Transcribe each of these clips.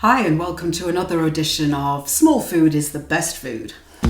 Hi and welcome to another edition of Small Food is the Best Food. I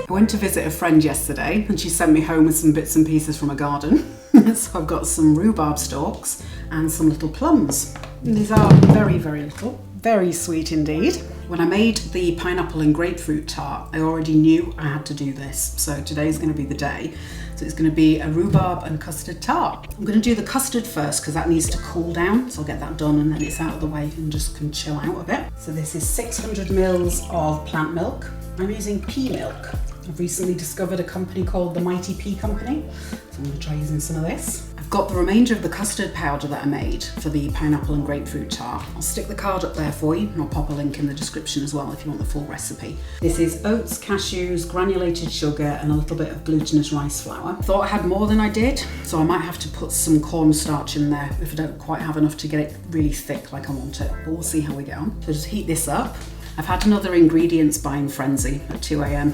went to visit a friend yesterday and she sent me home with some bits and pieces from a garden. So I've got some rhubarb stalks and some little plums. And these are very, very little, very sweet indeed. When I made the pineapple and grapefruit tart, I already knew I had to do this. So today's going to be the day. So it's going to be a rhubarb and custard tart. I'm going to do the custard first because that needs to cool down. So I'll get that done and then it's out of the way and just can chill out a bit. So this is 600 mils of plant milk. I'm using pea milk. I've recently discovered a company called the Mighty Pea Company. So I'm going to try using some of this. I've got the remainder of the custard powder that I made for the pineapple and grapefruit tart. I'll stick the card up there for you and I'll pop a link in the description as well if you want the full recipe. This is oats, cashews, granulated sugar and a little bit of glutinous rice flour. I thought I had more than I did, so I might have to put some cornstarch in there if I don't quite have enough to get it really thick like I want it, but we'll see how we get on. So just heat this up. I've had another ingredients buying frenzy at 2 a.m.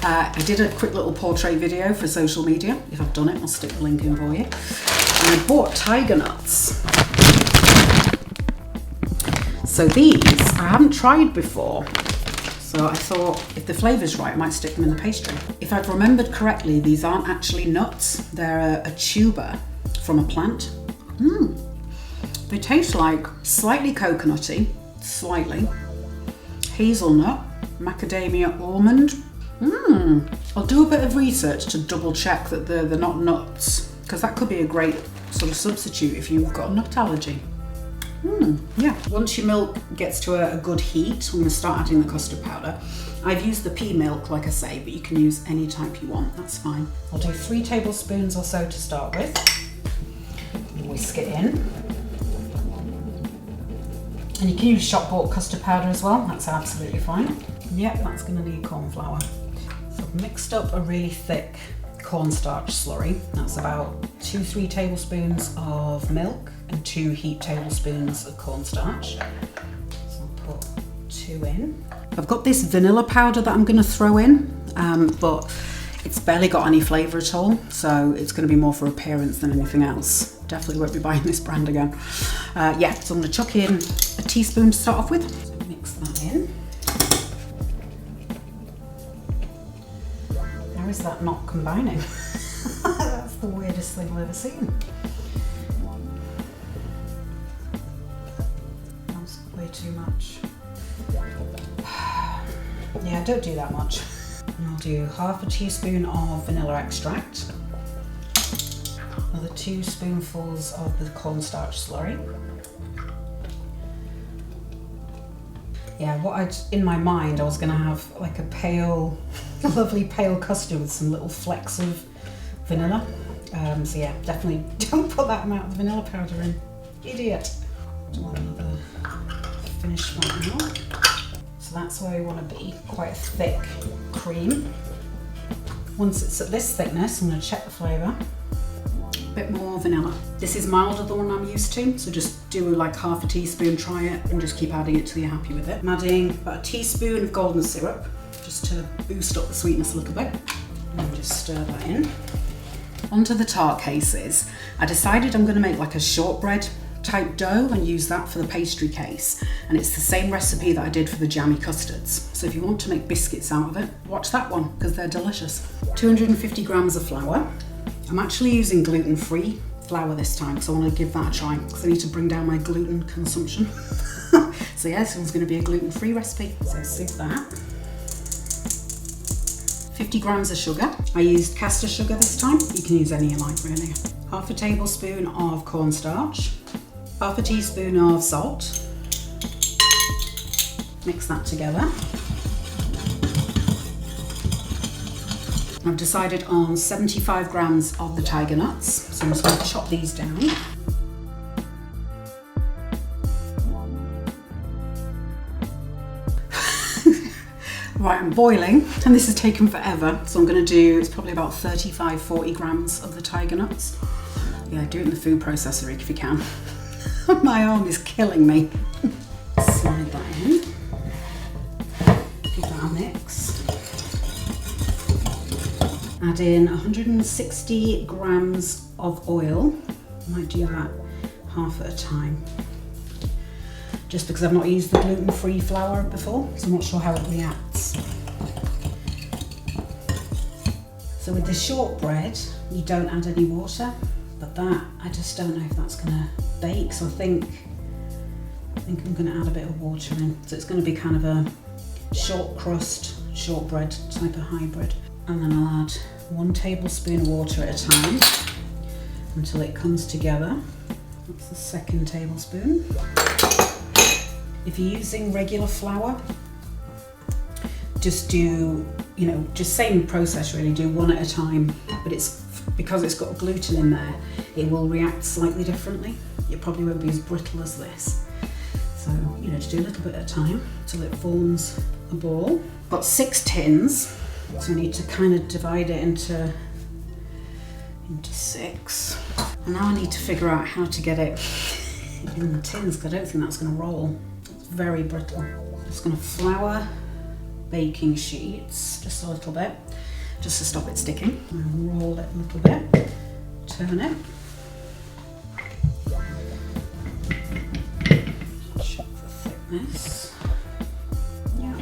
I did a quick little portrait video for social media. If I've done it, I'll stick the link in for you. And I bought tiger nuts. So these I haven't tried before. So I thought if the flavour's right, I might stick them in the pastry. If I've remembered correctly, these aren't actually nuts. They're a tuber from a plant. They taste like slightly coconutty, slightly, hazelnut, macadamia almond. I'll do a bit of research to double check that they're not nuts, because that could be a great sort of substitute if you've got a nut allergy. Yeah. Once your milk gets to a good heat, I'm going to start adding the custard powder. I've used the pea milk, like I say, but you can use any type you want, that's fine. I'll do 3 tablespoons or so to start with. And whisk it in. And you can use shop bought custard powder as well, that's absolutely fine. Yep, that's going to need corn flour. So I've mixed up a really thick cornstarch slurry. That's about 2-3 tablespoons of milk and 2 heaped tablespoons of cornstarch. So I'll put 2 in. I've got this vanilla powder that I'm going to throw in, but it's barely got any flavour at all, so it's going to be more for appearance than anything else. Definitely won't be buying this brand again. Yeah, so I'm going to chuck in a teaspoon to start off with. So mix that in. How is that not combining? That's the weirdest thing I've ever seen. That's way too much. Yeah, don't do that much. And I'll do half a teaspoon of vanilla extract, another 2 spoonfuls of the cornstarch slurry. Yeah, in my mind, I was gonna have like a lovely pale custard with some little flecks of vanilla. So yeah, definitely don't put that amount of vanilla powder in. Idiot. Do another finish right now. So that's where we want to be, quite a thick cream. Once it's at this thickness, I'm going to check the flavour. A bit more vanilla. This is milder than the one I'm used to, so just do like half a teaspoon, try it, and just keep adding it till you're happy with it. I'm adding about a teaspoon of golden syrup, just to boost up the sweetness a little bit. And just stir that in. Onto the tart cases. I decided I'm going to make like a shortbread type dough and use that for the pastry case, and it's the same recipe that I did for the jammy custards. So if you want to make biscuits out of it, watch that one because they're delicious. 250 grams of flour. I'm actually using gluten-free flour this time because I want to give that a try because I need to bring down my gluten consumption. So yeah, this one's going to be a gluten-free recipe. So sieve that. 50 grams of sugar. I used caster sugar this time. You can use any you like really. Half a tablespoon of cornstarch. Half a teaspoon of salt. Mix that together. I've decided on 75 grams of the tiger nuts, so I'm just going to chop these down. Right, I'm boiling, and this has taken forever, so I'm going to do, it's probably about 35-40 grams of the tiger nuts. Yeah, do it in the food processor if you can. My arm is killing me. Slide that in. Give that a mix. Add in 160 grams of oil. I might do that half at a time. Just because I've not used the gluten-free flour before, so I'm not sure how it reacts. So with the shortbread, you don't add any water, but that, I just don't know if that's gonna bake, so I think I'm gonna add a bit of water in. So it's gonna be kind of a short crust, shortbread type of hybrid. And then I'll add 1 tablespoon of water at a time until it comes together. That's the 2nd tablespoon. If you're using regular flour, just do, just same process really, do 1 at a time, but because it's got gluten in there, it will react slightly differently. It probably won't be as brittle as this. So, just do a little bit at a time till it forms a ball. Got 6 tins, so I need to kind of divide it into 6. And now I need to figure out how to get it in the tins, because I don't think that's going to roll. It's very brittle. I'm just going to flour baking sheets just a little bit, just to stop it sticking. And roll it a little bit, turn it. Check the thickness. Yeah.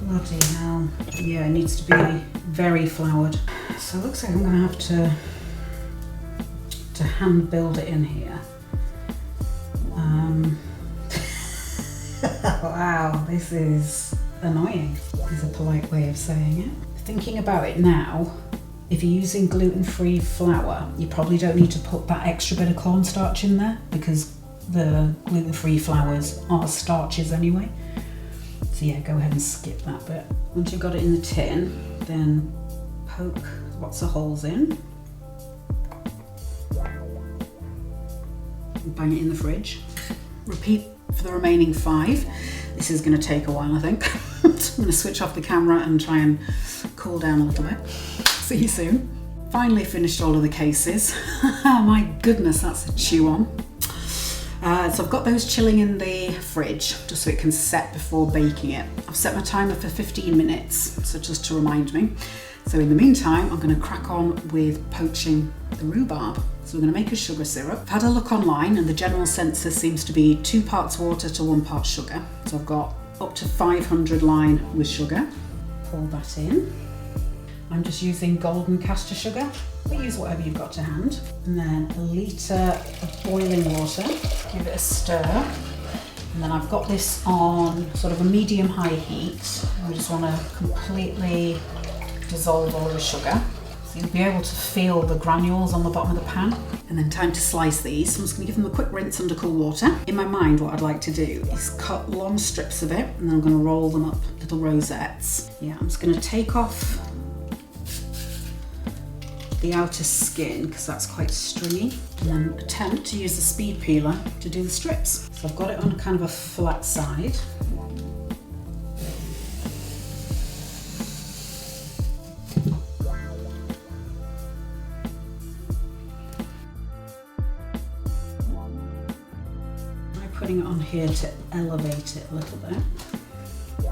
Bloody hell. Yeah, it needs to be very floured. So it looks like I'm going to have to hand build it in here. Wow, this is annoying, is a polite way of saying it. Thinking about it now, if you're using gluten-free flour, you probably don't need to put that extra bit of cornstarch in there, because the gluten-free flours are starches anyway. So yeah, go ahead and skip that bit. Once you've got it in the tin, then poke lots of holes in. Bang it in the fridge. Repeat for the remaining 5. This is going to take a while, I think. So I'm going to switch off the camera and try and cool down a little bit. See you soon. Finally finished all of the cases. My goodness, that's a chew on. So I've got those chilling in the fridge just so it can set before baking it. I've set my timer for 15 minutes, so just to remind me. So in the meantime, I'm going to crack on with poaching the rhubarb. So we're going to make a sugar syrup. I've had a look online and the general consensus seems to be 2 parts water to 1 part sugar. So I've got up to 500 line with sugar. Pour that in. I'm just using golden castor sugar, but use whatever you've got to hand. And then a litre of boiling water. Give it a stir. And then I've got this on sort of a medium-high heat. We just want to completely dissolve all the sugar. So you'll be able to feel the granules on the bottom of the pan. And then time to slice these. So I'm just going to give them a quick rinse under cool water. In my mind, what I'd like to do is cut long strips of it, and then I'm going to roll them up little rosettes. Yeah, I'm just going to take off the outer skin because that's quite stringy, and then attempt to use the speed peeler to do the strips. So I've got it on kind of a flat side. Putting it on here to elevate it a little bit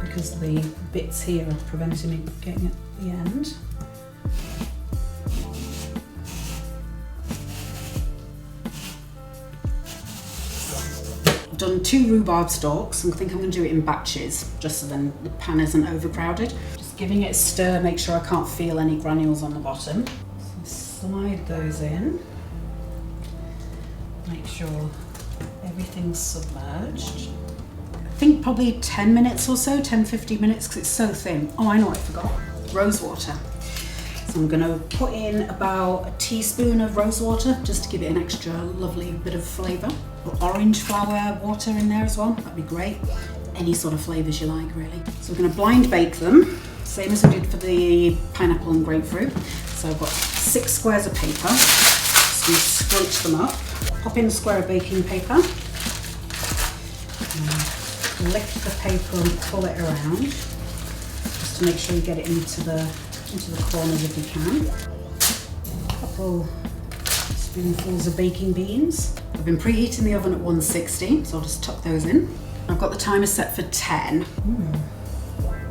because the bits here are preventing me getting at the end. I've done 2 rhubarb stalks and I think I'm going to do it in batches just so then the pan isn't overcrowded. Just giving it a stir, make sure I can't feel any granules on the bottom. So slide those in. Make sure everything's submerged. I think probably 10 minutes or so, 10-15 minutes because it's so thin. Oh, I know what I forgot. Rose water. So I'm going to put in about a teaspoon of rose water just to give it an extra lovely bit of flavour. Put orange flower water in there as well, that'd be great. Any sort of flavours you like really. So we're going to blind bake them, same as we did for the pineapple and grapefruit. So I've got 6 squares of paper, just going to scrunch them up. Pop in a square of baking paper, lift the paper and pull it around, just to make sure you get it into the corners if you can. A couple spoonfuls of baking beans. I've been preheating the oven at 160, so I'll just tuck those in. I've got the timer set for 10.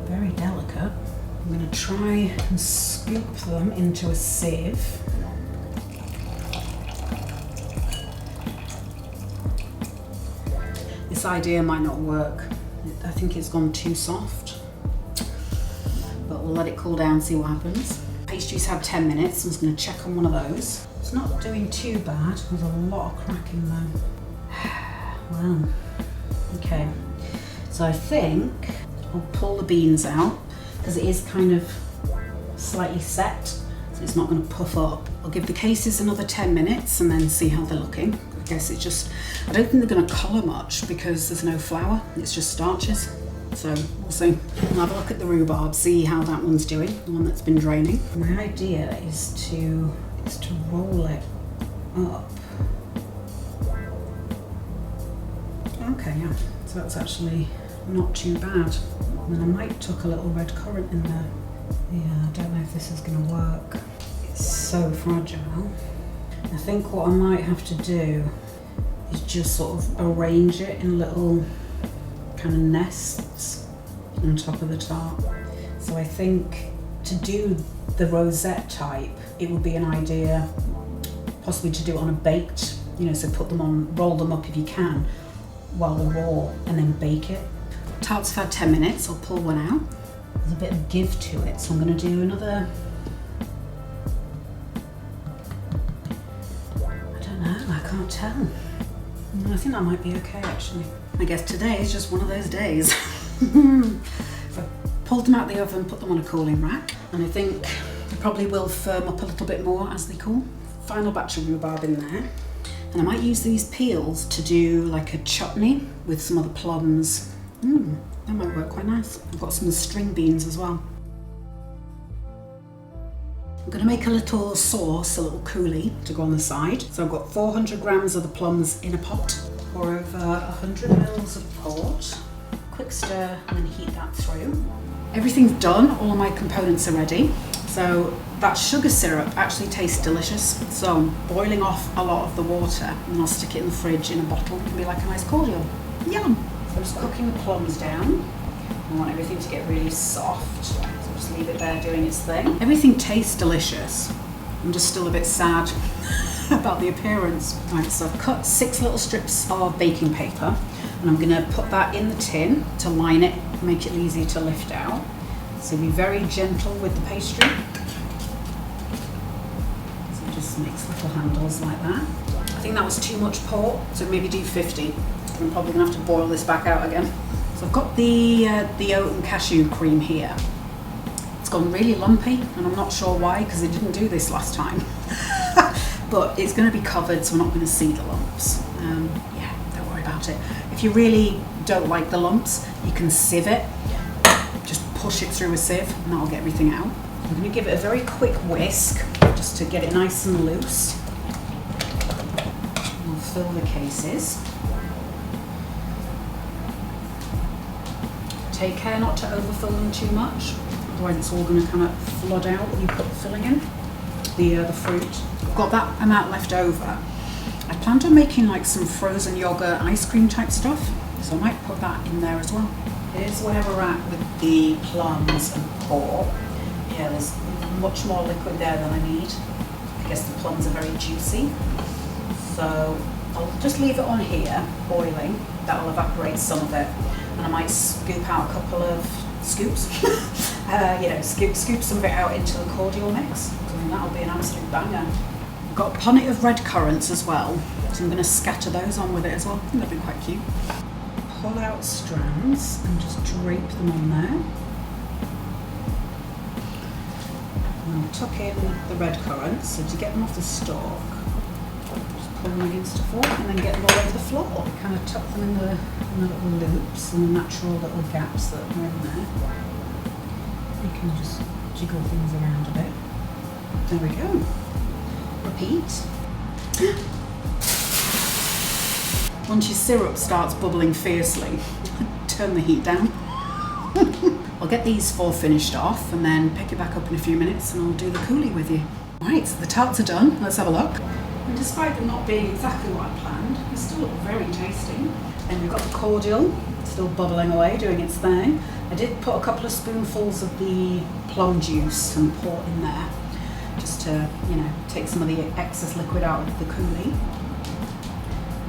Very delicate. I'm going to try and scoop them into a sieve. this idea might not work. I think it's gone too soft, but we'll let it cool down, see what happens. Pastry's had 10 minutes. I'm just going to check on one of those. It's not doing too bad. There's a lot of cracking though. Wow. Okay. So I think I'll pull the beans out because it is kind of slightly set, so it's not going to puff up. I'll give the cases another 10 minutes and then see how they're looking. I guess it's just, I don't think they're going to colour much because there's no flour, it's just starches. So we'll see. We'll have a look at the rhubarb, see how that one's doing, the one that's been draining. My idea is to roll it up. Okay, yeah, so that's actually not too bad. And then I might tuck a little red currant in there. Yeah, I don't know if this is going to work. It's so fragile. I think what I might have to do is just sort of arrange it in little kind of nests on top of the tart. So I think to do the rosette type, it would be an idea possibly to do it on a baked, you know, so put them on, roll them up if you can while they're raw and then bake it. Tart's had 10 minutes, I'll pull one out. There's a bit of give to it, so I'm going to do another, I don't know, I can't tell. I think that might be okay actually. I guess today is just one of those days. So I pulled them out of the oven, put them on a cooling rack, and I think they probably will firm up a little bit more as they cool. Final batch of rhubarb in there. And I might use these peels to do like a chutney with some other plums. That might work quite nice. I've got some string beans as well. I'm going to make a little sauce, a little coulis to go on the side. So I've got 400 grams of the plums in a pot. Pour over 100 mils of port. Quick stir and then heat that through. Everything's done, all of my components are ready. So that sugar syrup actually tastes delicious. So I'm boiling off a lot of the water and I'll stick it in the fridge in a bottle. It can be like a nice cordial. Yum! So I'm just cooking the plums down. I want everything to get really soft. So I'll just leave it there doing its thing. Everything tastes delicious. I'm just still a bit sad about the appearance. Right, so I've cut 6 little strips of baking paper and I'm gonna put that in the tin to line it, make it easy to lift out. So be very gentle with the pastry. So it just makes little handles like that. I think that was too much port, so maybe do 50. I'm probably gonna have to boil this back out again. So I've got the oat and cashew cream here. It's gone really lumpy and I'm not sure why because it didn't do this last time. But it's gonna be covered so we're not gonna see the lumps. Yeah, don't worry about it. If you really don't like the lumps, you can sieve it. Just push it through a sieve and that'll get everything out. I'm gonna give it a very quick whisk just to get it nice and loose. We'll fill the cases. Take care not to overfill them too much, otherwise it's all going to kind of flood out when you put the filling in, the fruit. I've got that amount left over. I planned on making like some frozen yogurt ice cream type stuff, so I might put that in there as well. Here's where we're at with the plums and port. Yeah, there's much more liquid there than I need. I guess the plums are very juicy. So I'll just leave it on here, boiling. That will evaporate some of it. And I might scoop out a couple of scoops. Scoop some of it out into the cordial mix. And that'll be an absolute banger. I've got a punnet of red currants as well. So I'm going to scatter those on with it as well. I think that'd be quite cute. Pull out strands and just drape them on there. And I'll tuck in the red currants, so to get them off the stalk, just pull them against a fork and then get them all over the floor. Kind of tuck them in the little loops and the natural little gaps that are in there. You can just jiggle things around a bit. There we go. Repeat. Once your syrup starts bubbling fiercely, turn the heat down. I'll get these 4 finished off and then pick it back up in a few minutes and I'll do the coulis with you. Right, so the tarts are done. Let's have a look. And despite them not being exactly what I planned, they still look very tasty. And we've got the cordial still bubbling away, doing its thing. I did put a couple of spoonfuls of the plum juice and port in there, just to, take some of the excess liquid out of the coulis,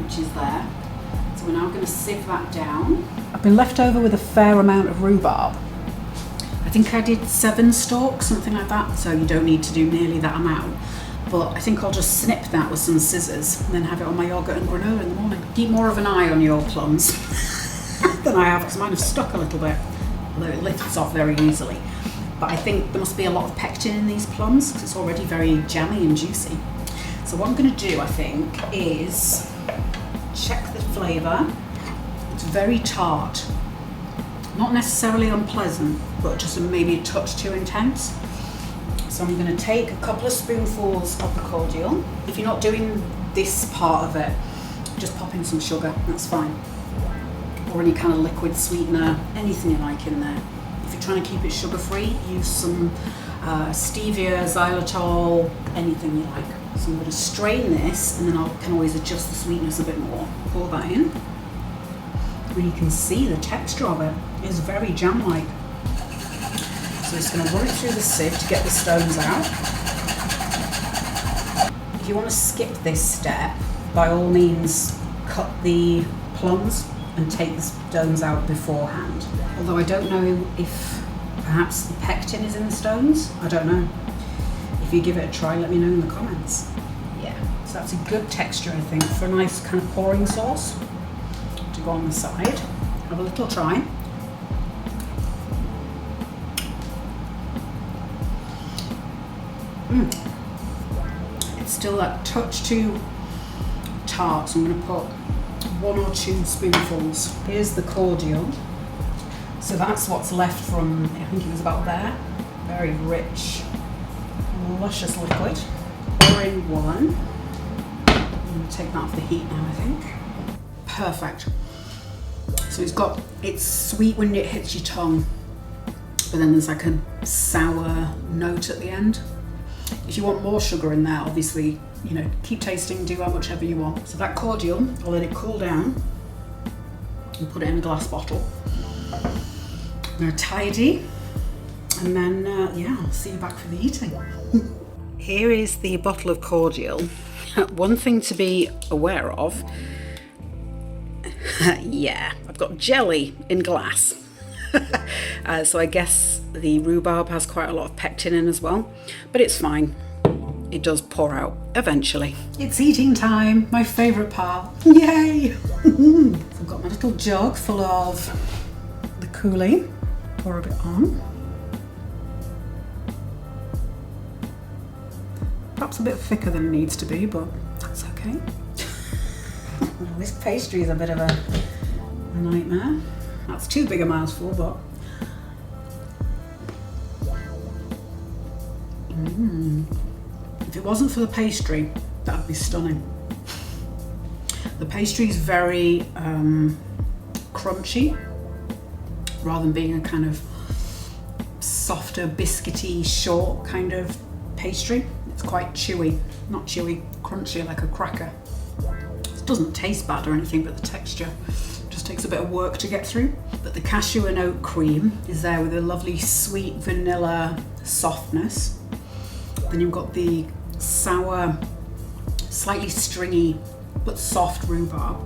which is there. So So we're now going to sieve that down. I've been left over with a fair amount of rhubarb. I think I did 7 stalks, something like that, so you don't need to do nearly that amount. But I think I'll just snip that with some scissors and then have it on my yogurt and granola in the morning. Keep more of an eye on your plums than I have, because mine have stuck a little bit, although it lifts off very easily. But I think there must be a lot of pectin in these plums because it's already very jammy and juicy. So what I'm going to do, I think, is check the flavour. It's very tart. Not necessarily unpleasant, but just maybe a touch too intense. So I'm going to take a couple of spoonfuls of the cordial. If you're not doing this part of it, just pop in some sugar, that's fine. Or any kind of liquid sweetener, anything you like in there. If you're trying to keep it sugar-free, use some stevia, xylitol, anything you like. So I'm going to strain this, and then I can always adjust the sweetness a bit more. Pour that in. And you can see the texture of it is very jam-like. So just going to run it through the sieve to get the stones out. If you want to skip this step, by all means cut the plums and take the stones out beforehand. Although I don't know if perhaps the pectin is in the stones. I don't know. If you give it a try, let me know in the comments. Yeah, so that's a good texture, I think, for a nice kind of pouring sauce to go on the side. Have a little try. It's still that touch too tart, so I'm going to put 1 or 2 spoonfuls. Here's the cordial. So that's what's left from, I think it was about there. Very rich, luscious liquid. Pour in 1. I'm going to take that off the heat now, I think. Perfect. So it's sweet when it hits your tongue, but then there's like a sour note at the end. If you want more sugar in there, obviously, you know, keep tasting, do whichever you want. So that cordial, I'll let it cool down and put it in a glass bottle. I'm going to tidy, and then, yeah, I'll see you back for the eating. Here is the bottle of cordial. One thing to be aware of, yeah, I've got jelly in glass. So I guess the rhubarb has quite a lot of pectin in as well, but it's fine. It does pour out eventually. It's eating time, my favourite part. Yay! So I've got my little jug full of the coulis. Pour a bit on. Perhaps a bit thicker than it needs to be, but that's okay. This pastry is a bit of a nightmare. That's too big a mouthful, but if it wasn't for the pastry, that would be stunning. The pastry is very crunchy, rather than being a kind of softer, biscuity, short kind of pastry. It's quite chewy, not chewy, crunchy like a cracker. It doesn't taste bad or anything, but the texture just takes a bit of work to get through. But the cashew and oat cream is there with a lovely sweet vanilla softness. Then you've got the sour, slightly stringy but soft rhubarb,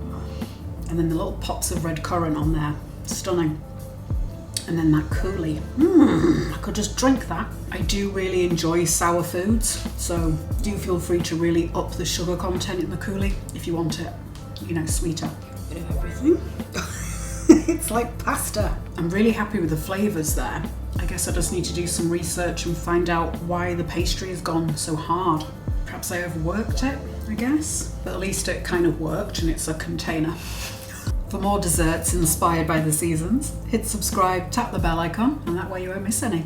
and then the little pops of red currant on there. Stunning. And then that coulis. I could just drink that. I do really enjoy sour foods, so do feel free to really up the sugar content in the coulis if you want it, you know, sweeter. Bit of everything. It's like pasta. I'm really happy with the flavours there. I guess I just need to do some research and find out why the pastry has gone so hard. Perhaps I overworked it, I guess, but at least it kind of worked and it's a container. For more desserts inspired by the seasons, hit subscribe, tap the bell icon, and that way you won't miss any.